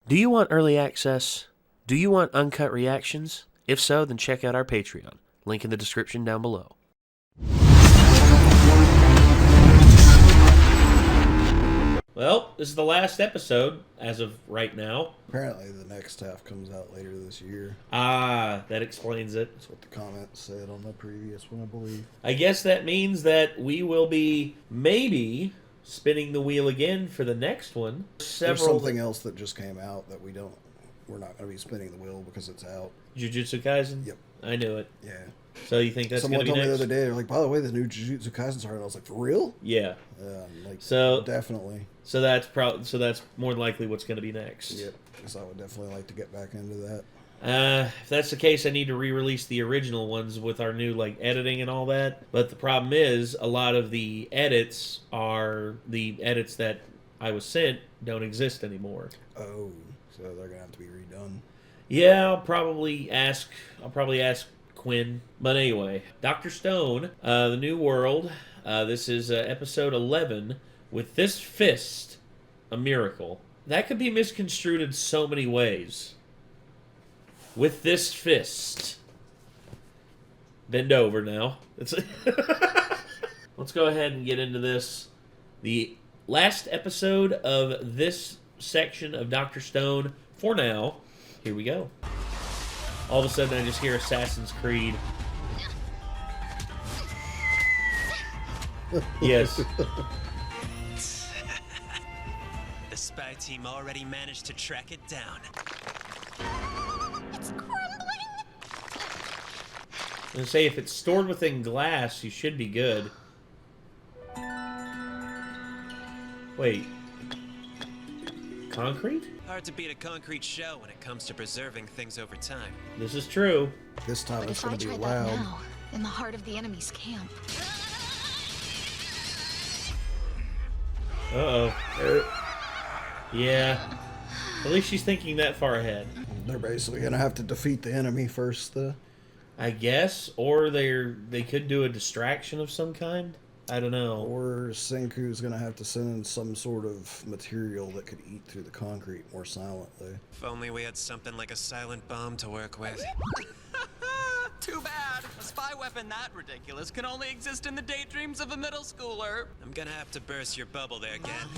Do you want early access? Do you want uncut reactions? If so, then check out our Patreon. Link in the description down below. Well, this is the last episode as of right now. Apparently the next half comes out later this year. Ah, that explains it. That's what the comments said on the previous one, I believe. I guess that means that we will be, maybe, spinning the wheel again for the next one. There's something else that just came out that we're not going to be spinning the wheel because it's out. Jujutsu Kaisen? Yep. I knew it. Yeah. So you think that's going to be next? Someone told me the other day, they're like, by the way, the new Jujutsu Kaisen started. I was like, for real? Yeah. Like, so definitely. So that's more likely what's going to be next. Yep. Because I would definitely like to get back into that. If that's the case, I need to re-release the original ones with our new editing and all that. But the problem is, a lot of the edits that I was sent don't exist anymore. Oh, so they're gonna have to be redone. Yeah, I'll probably ask Quinn. But anyway, Dr. Stone, the New World. This is episode 11 with this fist, a miracle. That could be misconstrued in so many ways. With this fist. Bend over now. Let's go ahead and get into this. The last episode of this section of Dr. Stone for now. Here we go. All of a sudden I just hear Assassin's Creed. Yes. The spy team already managed to track it down. It's crumbling. I'm gonna say if it's stored within glass, you should be good. Wait. Concrete? Hard to beat a concrete shell when it comes to preserving things over time. This is true. This time But it's if I going to be tried loud. that now, in the heart of the enemy's camp. Uh-oh. Yeah. At least she's thinking that far ahead. They're basically going to have to defeat the enemy first, though. I guess. Or they could do a distraction of some kind. I don't know. Or Senku's going to have to send in some sort of material that could eat through the concrete more silently. If only we had something like a silent bomb to work with. Too bad. A spy weapon that ridiculous can only exist in the daydreams of a middle schooler. I'm gonna have to burst your bubble there again.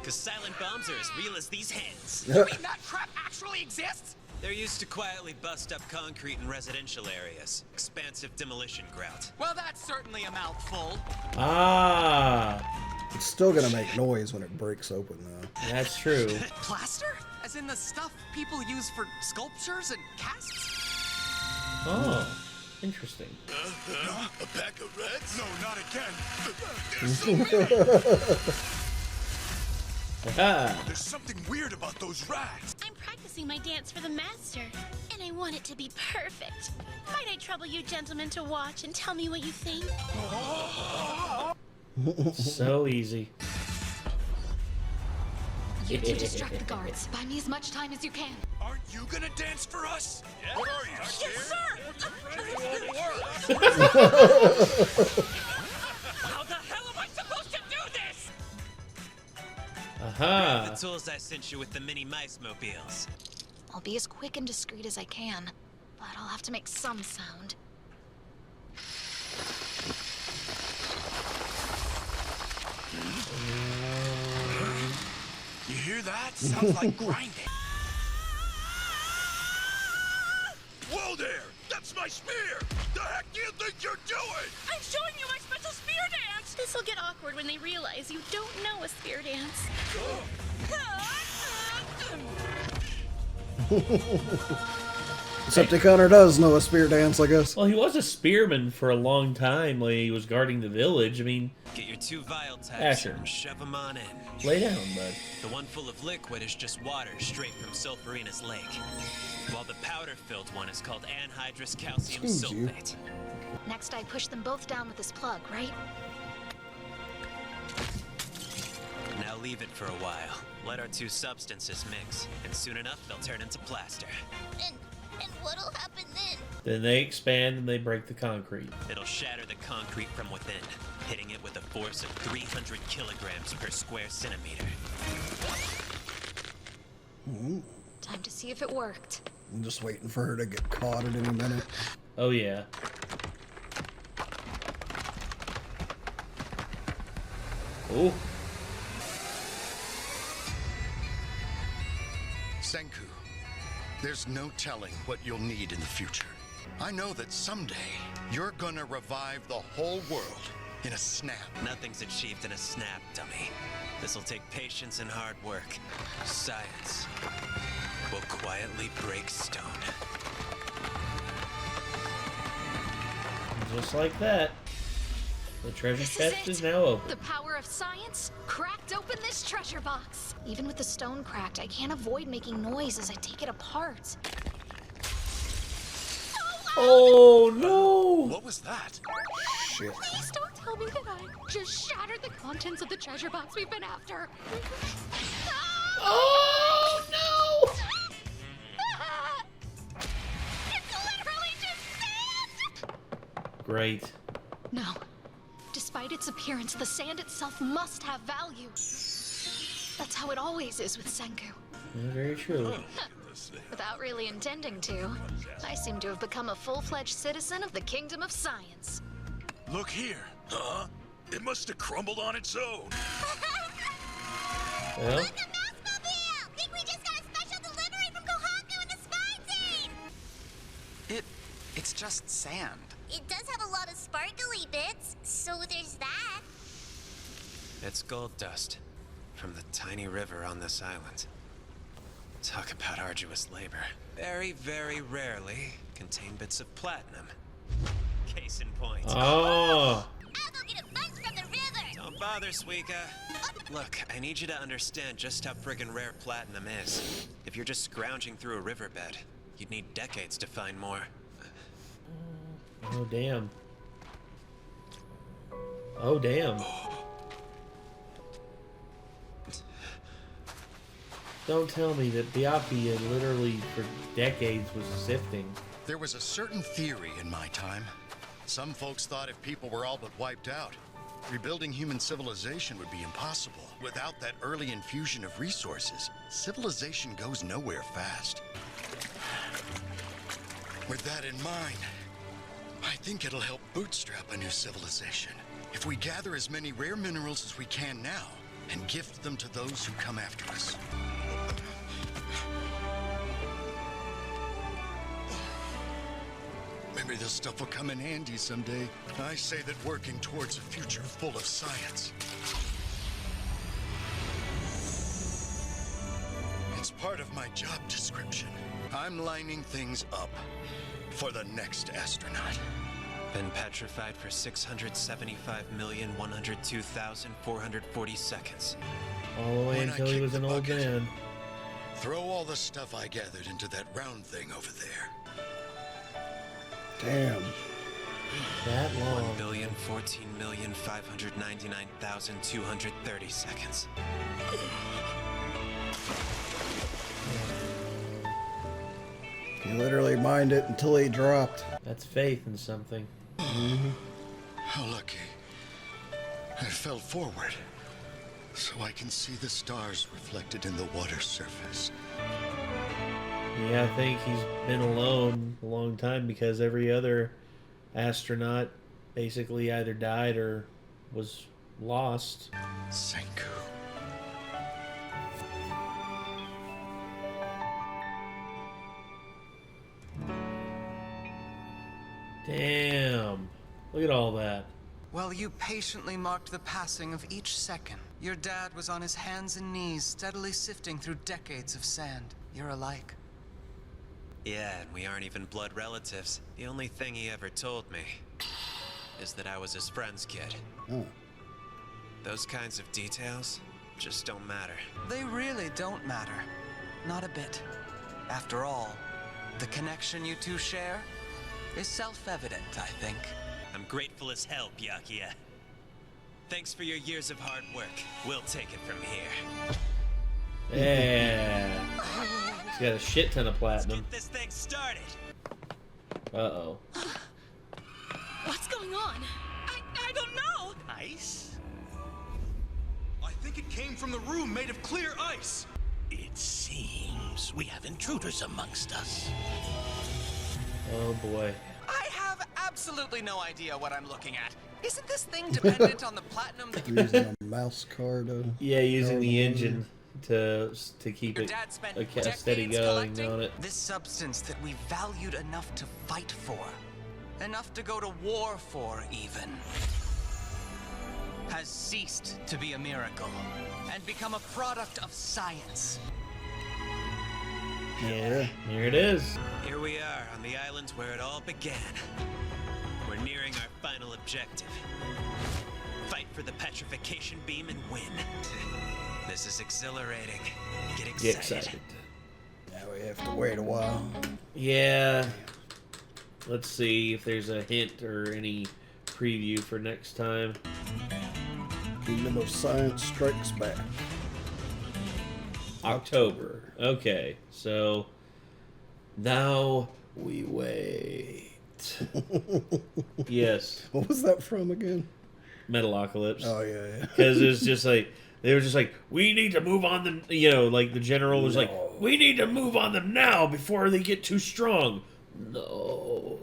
Cause silent bombs are as real as these hands. You mean that crap actually exists? They're used to quietly bust up concrete in residential areas. Expansive demolition grout. Well, that's certainly a mouthful. Ah. It's still going to make noise when it breaks open, though. That's true. Plaster? As in the stuff people use for sculptures and casts? Oh. Interesting. A pack of reds? No, not again. Ah. There's something weird about those rats. I'm practicing my dance for the master, and I want it to be perfect. Might I trouble you gentlemen to watch and tell me what you think? So easy. You two distract the guards. Buy me as much time as you can. Aren't you gonna dance for us? Yeah. What are you? Yes, sir! How the hell am I supposed to do this? Aha. The tools I sent you with the mini mice mobiles. I'll be as quick and discreet as I can, but I'll have to make some sound. You hear that? Sounds like grinding. Whoa there! That's my spear! The heck do you think you're doing? I'm showing you my special spear dance! This'll get awkward when they realize you don't know a spear dance. Except Connor does know a spear dance, I guess. Well, he was a spearman for a long time when he was guarding the village. I mean, Get your 2 vial types Asher. and shove them on in. lay down, bud. The one full of liquid is just water straight from Sulphurina's lake. While the powder-filled one is called anhydrous calcium Excuse you. sulfate. Next, I push them both down with this plug, right? Now leave it for a while. Let our 2 substances mix, and soon enough they'll turn into plaster. And what'll happen then? Then they expand and they break the concrete. It'll shatter the concrete from within, hitting it with a force of 300 kilograms per square centimeter. Time to see if it worked. I'm just waiting for her to get caught at any minute. Oh, yeah. Oh. Senku, there's no telling what you'll need in the future. I know that someday you're gonna revive the whole world in a snap. Nothing's achieved in a snap, dummy. This'll take patience and hard work. Science will quietly break stone. Just like that. The treasure chest is now open. The power of science cracked open this treasure box. Even with the stone cracked, I can't avoid making noise as I take it apart. Oh, no! What was that? Shit. Please don't tell me that I just shattered the contents of the treasure box we've been after. Oh, no! It's literally just sand! Great. No. Despite its appearance, the sand itself must have value. That's how it always is with Senku. Yeah, very true. Without really intending to, I seem to have become a full-fledged citizen of the Kingdom of Science. Look here. Huh? It must have crumbled on its own. Well, The Mouse-Mobile! Think we just got a special delivery from Kohaku and the spy team! It's just sand. It does have a lot of sparkly bits, so there's that. It's gold dust from the tiny river on this island. Talk about arduous labor. Very, very rarely contain bits of platinum. Case in point. oh, I'll go get a bunch from the river. Don't bother, Suika. Look, I need you to understand just how friggin' rare platinum is. If you're just scrounging through a riverbed, you'd need decades to find more. oh, damn. Oh, damn. Don't tell me that BjÄ literally for decades was sifting. There was a certain theory in my time. Some folks thought if people were all but wiped out, rebuilding human civilization would be impossible. Without that early infusion of resources, civilization goes nowhere fast. With that in mind, I think it'll help bootstrap a new civilization. If we gather as many rare minerals as we can now, and gift them to those who come after us. Maybe this stuff will come in handy someday. I say that working towards a future full of science. It's part of my job description. I'm lining things up for the next astronaut. Been petrified for 675,102,440 seconds. All the way When I until he kick was the an old bucket. man. Throw all the stuff I gathered into that round thing over there. Damn. That long. 1,014,599,230 seconds. He literally mined it until he dropped. That's faith in something. How lucky. I fell forward, so I can see the stars reflected in the water surface. Yeah, I think he's been alone a long time because every other astronaut basically either died or was lost. Senku. Damn. Look at all that. Well, you patiently marked the passing of each second. Your dad was on his hands and knees, steadily sifting through decades of sand. You're alike. Yeah, and we aren't even blood relatives. The only thing he ever told me is that I was his friend's kid. Oh. Those kinds of details just don't matter. They really don't matter. Not a bit. After all, the connection you two share is self-evident, I think. I'm grateful as hell, BjÄ. Thanks for your years of hard work. We'll take it from here. Yeah. He's got a shit ton of Let's platinum. get this thing started. Uh-oh. What's going on? I don't know. Ice? I think it came from the room made of clear ice. It seems we have intruders amongst us. Oh boy. I have absolutely no idea what I'm looking at. Isn't this thing dependent on the platinum that You're using a mouse card. Yeah, using the engine to keep your it dad spent steady decades going collecting? on it. This substance that we valued enough to fight for, enough to go to war for even, has ceased to be a miracle and become a product of science. Yeah, here it is. Here we are on the islands where it all began. We're nearing our final objective. Fight for the petrification beam and win. This is exhilarating. Get excited. Now we have to wait a while. Yeah. Let's see if there's a hint or any preview for next time. Kingdom of Science Strikes Back. October. Okay, so now we wait. Yes. What was that from again? Metalocalypse. Oh, yeah. Because it was just like, they were just like, we need to move on them. You know, like the general was like, we need to move on them now before they get too strong. No.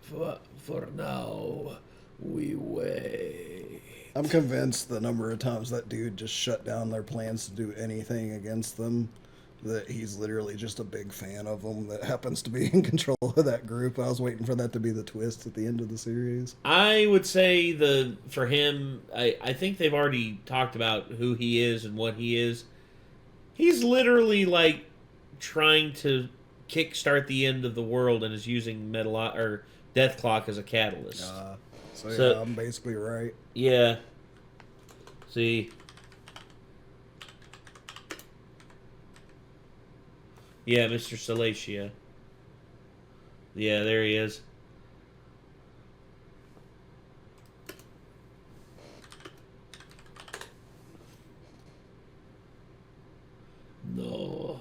For now, we wait. I'm convinced the number of times that dude just shut down their plans to do anything against them, that he's literally just a big fan of them that happens to be in control of that group. I was waiting for that to be the twist at the end of the series. I would say for him, I think they've already talked about who he is and what he is. He's literally like trying to kickstart the end of the world and is using Death Clock as a catalyst. So yeah, I'm basically right. Yeah. See. Yeah, Mr. Salacia. Yeah, there he is. No.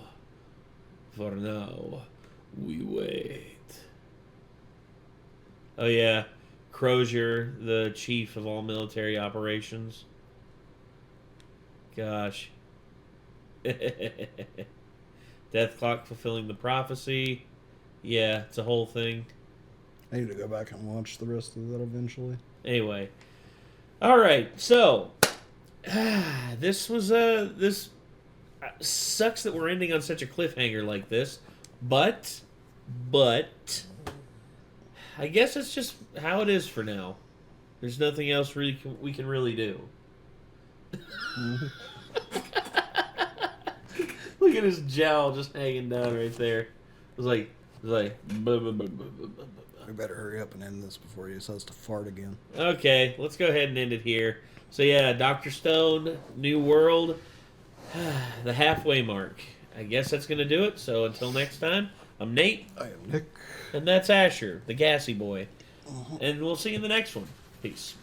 For now, we wait. Oh, yeah. Crozier, the chief of all military operations. Gosh. Death Clock fulfilling the prophecy. Yeah, it's a whole thing. I need to go back and watch the rest of that eventually. Anyway. Alright, so. This was this sucks that we're ending on such a cliffhanger like this. But. I guess it's just how it is for now. There's nothing else we can really do. Look at his jowl just hanging down right there. It was like blah, blah, blah, blah, blah, blah, blah. We better hurry up and end this before he decides to fart again. Okay, let's go ahead and end it here. So yeah, Dr. Stone, New World, the halfway mark. I guess that's going to do it. So until next time, I'm Nate. I am Nick. And that's Asher, the gassy boy. And we'll see you in the next one. Peace.